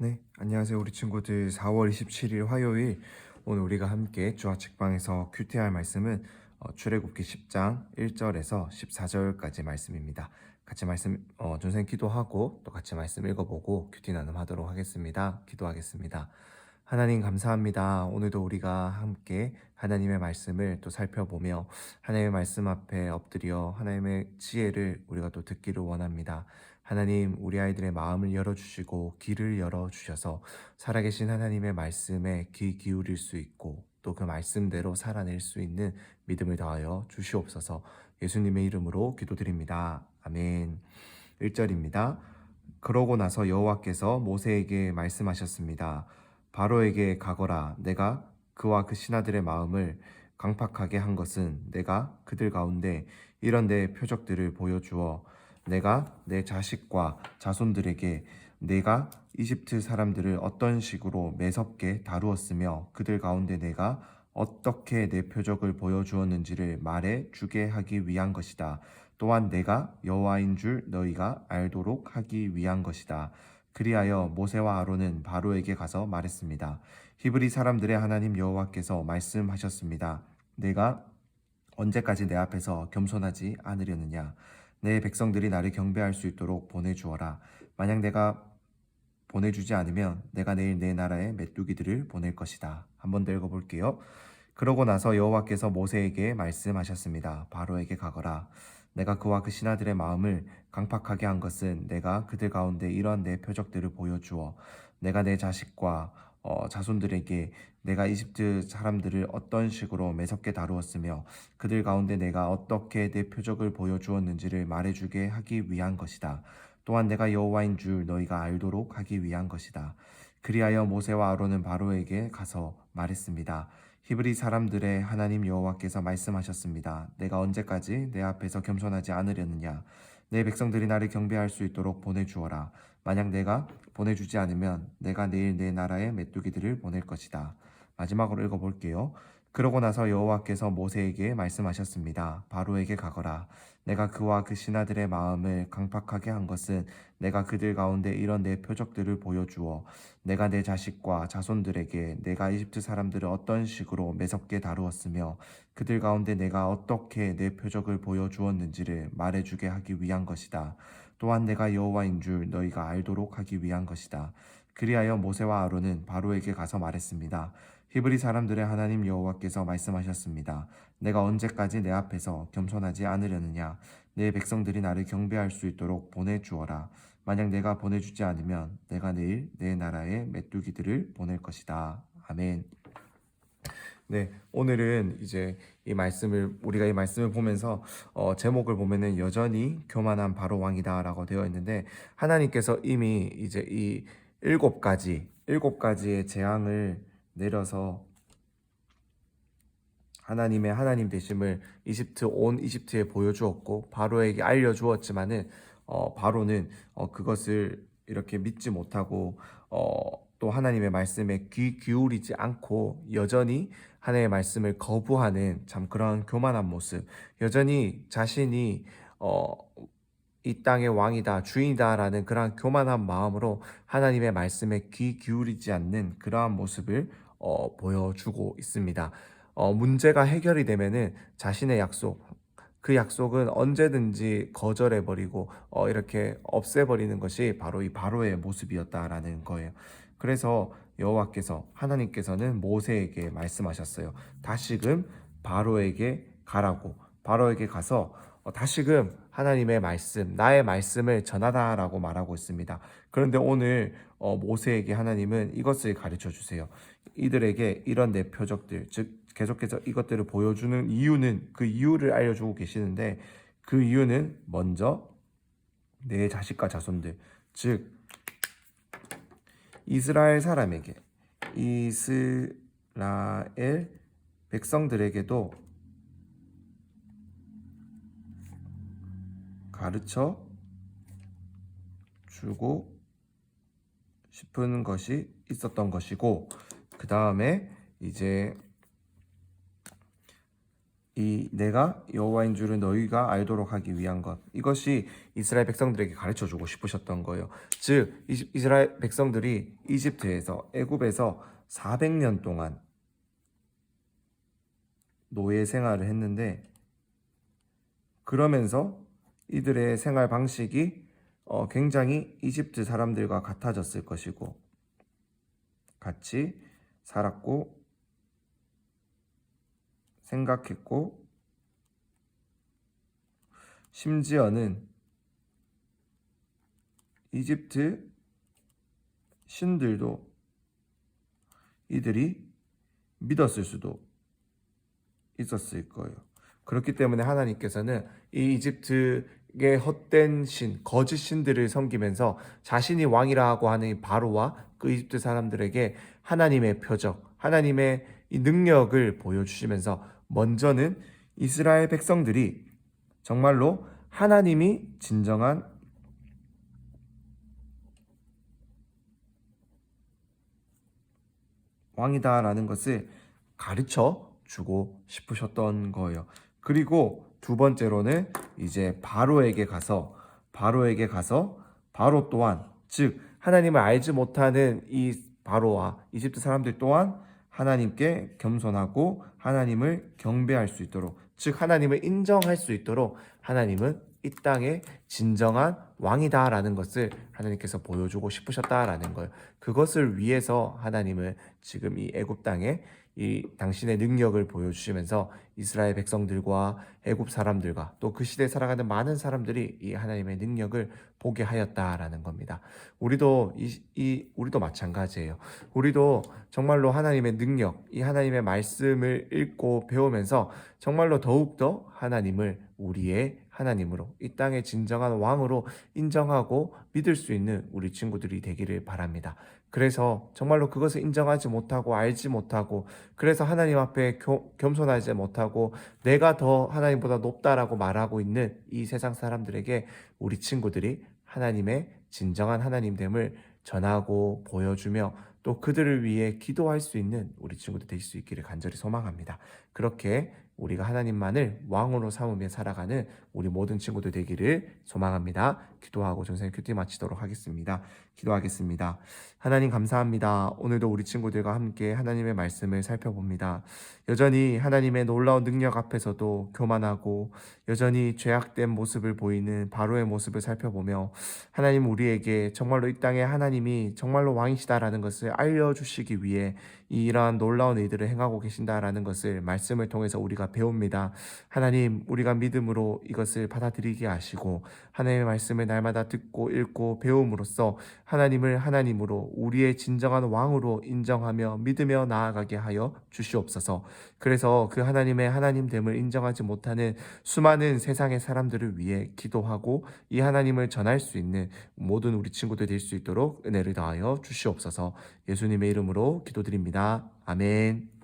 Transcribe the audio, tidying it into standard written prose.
네, 안녕하세요 우리 친구들. 4월 27일 화요일, 오늘 우리가 함께 주와 책방에서 큐티할 말씀은 출애굽기 10장 1절에서 14절까지 말씀입니다. 같이 말씀 전생 기도하고 또 같이 말씀 읽어보고 큐티 나눔하도록 하겠습니다. 기도하겠습니다. 하나님 감사합니다. 오늘도 우리가 함께 하나님의 말씀을 또 살펴보며 하나님의 말씀 앞에 엎드려 하나님의 지혜를 우리가 또 듣기를 원합니다. 하나님, 우리 아이들의 마음을 열어주시고 귀를 열어주셔서 살아계신 하나님의 말씀에 귀 기울일 수 있고 또 그 말씀대로 살아낼 수 있는 믿음을 더하여 주시옵소서. 예수님의 이름으로 기도드립니다. 아멘. 1절입니다. 그러고 나서 여호와께서 모세에게 말씀하셨습니다. 바로에게 가거라. 내가 그와 그 신하들의 마음을 강팍하게 한 것은 내가 그들 가운데 이런 내 표적들을 보여주어 내가 내 자식과 자손들에게 내가 이집트 사람들을 어떤 식으로 매섭게 다루었으며 그들 가운데 내가 어떻게 내 표적을 보여주었는지를 말해 주게 하기 위한 것이다. 또한 내가 여호와인 줄 너희가 알도록 하기 위한 것이다. 그리하여 모세와 아론은 바로에게 가서 말했습니다. 히브리 사람들의 하나님 여호와께서 말씀하셨습니다. 내가 언제까지 내 앞에서 겸손하지 않으려느냐? 내 백성들이 나를 경배할 수 있도록 보내주어라. 만약 내가 보내주지 않으면 내가 내일 내 나라에 메뚜기들을 보낼 것이다. 한 번 더 읽어볼게요. 그러고 나서 여호와께서 모세에게 말씀하셨습니다. 바로에게 가거라. 내가 그와 그 신하들의 마음을 강팍하게 한 것은 내가 그들 가운데 이런 내 표적들을 보여주어 내가 내 자식과 자손들에게 내가 이집트 사람들을 어떤 식으로 매섭게 다루었으며 그들 가운데 내가 어떻게 내 표적을 보여주었는지를 말해주게 하기 위한 것이다. 또한 내가 여호와인 줄 너희가 알도록 하기 위한 것이다. 그리하여 모세와 아론은 바로에게 가서 말했습니다. 히브리 사람들의 하나님 여호와께서 말씀하셨습니다. 내가 언제까지 내 앞에서 겸손하지 않으려느냐? 내 백성들이 나를 경배할 수 있도록 보내주어라. 만약 내가 보내주지 않으면 내가 내일 내 나라에 메뚜기들을 보낼 것이다. 마지막으로 읽어볼게요. 그러고 나서 여호와께서 모세에게 말씀하셨습니다. 바로에게 가거라. 내가 그와 그 신하들의 마음을 강팍하게 한 것은 내가 그들 가운데 이런 내 표적들을 보여주어 내가 내 자식과 자손들에게 내가 이집트 사람들을 어떤 식으로 매섭게 다루었으며 그들 가운데 내가 어떻게 내 표적을 보여주었는지를 말해주게 하기 위한 것이다. 또한 내가 여호와인 줄 너희가 알도록 하기 위한 것이다. 그리하여 모세와 아론은 바로에게 가서 말했습니다. 히브리 사람들의 하나님 여호와께서 말씀하셨습니다. 내가 언제까지 내 앞에서 겸손하지 않으려느냐? 내 백성들이 나를 경배할 수 있도록 보내주어라. 만약 내가 보내주지 않으면 내가 내일 내 나라에 메뚜기들을 보낼 것이다. 아멘. 네, 오늘은 이제 우리가 이 말씀을 보면서 제목을 보면은 여전히 교만한 바로 왕이다라고 되어 있는데, 하나님께서 이미 이제 이 일곱 가지의 재앙을 내려서 하나님의 하나님 되심을 온 이집트에 보여주었고 바로에게 알려주었지만은 바로는 그것을 이렇게 믿지 못하고 또 하나님의 말씀에 귀 기울이지 않고 여전히 하나님의 말씀을 거부하는 참 그런 교만한 모습, 여전히 자신이 어, 이 땅의 왕이다, 주인이다라는 그러한 교만한 마음으로 하나님의 말씀에 귀 기울이지 않는 그러한 모습을 보여주고 있습니다. 문제가 해결이 되면은 자신의 그 약속은 언제든지 거절해버리고 이렇게 없애버리는 것이 바로 이 바로의 모습이었다라는 거예요. 그래서 하나님께서는 모세에게 말씀하셨어요. 다시금 바로에게 가라고. 바로에게 가서 다시금 하나님의 말씀, 나의 말씀을 전하다라고 말하고 있습니다. 그런데 오늘 모세에게 하나님은 이것을 가르쳐 주세요. 이들에게 이런 내 표적들, 즉 계속해서 이것들을 보여주는 이유는, 그 이유를 알려주고 계시는데, 그 이유는 먼저 내 자식과 자손들, 즉 이스라엘 사람에게, 이스라엘 백성들에게도 가르쳐 주고 싶은 것이 있었던 것이고, 그 다음에 이제 이 내가 여호와인 줄을 너희가 알도록 하기 위한 것, 이것이 이스라엘 백성들에게 가르쳐 주고 싶으셨던 거예요. 즉 이스라엘 백성들이 이집트에서 애굽에서 400년 동안 노예 생활을 했는데, 그러면서 이들의 생활 방식이 굉장히 이집트 사람들과 같아졌을 것이고 같이 살았고 생각했고, 심지어는 이집트 신들도 이들이 믿었을 수도 있었을 거예요. 그렇기 때문에 하나님께서는 이 이집트의 헛된 신, 거짓 신들을 섬기면서 자신이 왕이라고 하는 이 바로와 그 이집트 사람들에게 하나님의 표적, 하나님의 이 능력을 보여주시면서 먼저는 이스라엘 백성들이 정말로 하나님이 진정한 왕이다라는 것을 가르쳐 주고 싶으셨던 거예요. 그리고 두 번째로는 이제 바로에게 가서 바로 또한, 즉 하나님을 알지 못하는 이 바로와 이집트 사람들 또한 하나님께 겸손하고 하나님을 경배할 수 있도록, 즉 하나님을 인정할 수 있도록 하나님은 이 땅의 진정한 왕이다라는 것을 하나님께서 보여주고 싶으셨다라는 거예요. 그것을 위해서 하나님은 지금 이 애굽 땅에 이 당신의 능력을 보여주시면서 이스라엘 백성들과 애굽 사람들과 또 그 시대에 살아가는 많은 사람들이 이 하나님의 능력을 보게 하였다라는 겁니다. 우리도 마찬가지예요. 우리도 정말로 하나님의 능력, 이 하나님의 말씀을 읽고 배우면서 정말로 더욱더 하나님을 우리의 하나님으로, 이 땅의 진정한 왕으로 인정하고 믿을 수 있는 우리 친구들이 되기를 바랍니다. 그래서 정말로 그것을 인정하지 못하고 알지 못하고, 그래서 하나님 앞에 겸손하지 못하고 내가 더 하나님보다 높다라고 말하고 있는 이 세상 사람들에게 우리 친구들이 하나님의 진정한 하나님됨을 전하고 보여주며 또 그들을 위해 기도할 수 있는 우리 친구들 되실 수 있기를 간절히 소망합니다. 그렇게 우리가 하나님만을 왕으로 삼으며 살아가는 우리 모든 친구들 되기를 소망합니다. 기도하고 전생 큐티 마치도록 하겠습니다. 기도하겠습니다. 하나님 감사합니다. 오늘도 우리 친구들과 함께 하나님의 말씀을 살펴봅니다. 여전히 하나님의 놀라운 능력 앞에서도 교만하고 여전히 죄악된 모습을 보이는 바로의 모습을 살펴보며, 하나님 우리에게 정말로 이 땅에 하나님이 정말로 왕이시다라는 것을 알려주시기 위해 이러한 놀라운 일들을 행하고 계신다라는 것을 말씀을 통해서 우리가 배웁니다. 하나님, 우리가 믿음으로 이것을 받아들이게 하시고 하나님의 말씀을 날마다 듣고 읽고 배움으로써 하나님을 하나님으로, 우리의 진정한 왕으로 인정하며 믿으며 나아가게 하여 주시옵소서. 그래서 그 하나님의 하나님됨을 인정하지 못하는 수많은 세상의 사람들을 위해 기도하고 이 하나님을 전할 수 있는 모든 우리 친구들 될 수 있도록 은혜를 더하여 주시옵소서. 예수님의 이름으로 기도드립니다. 아멘.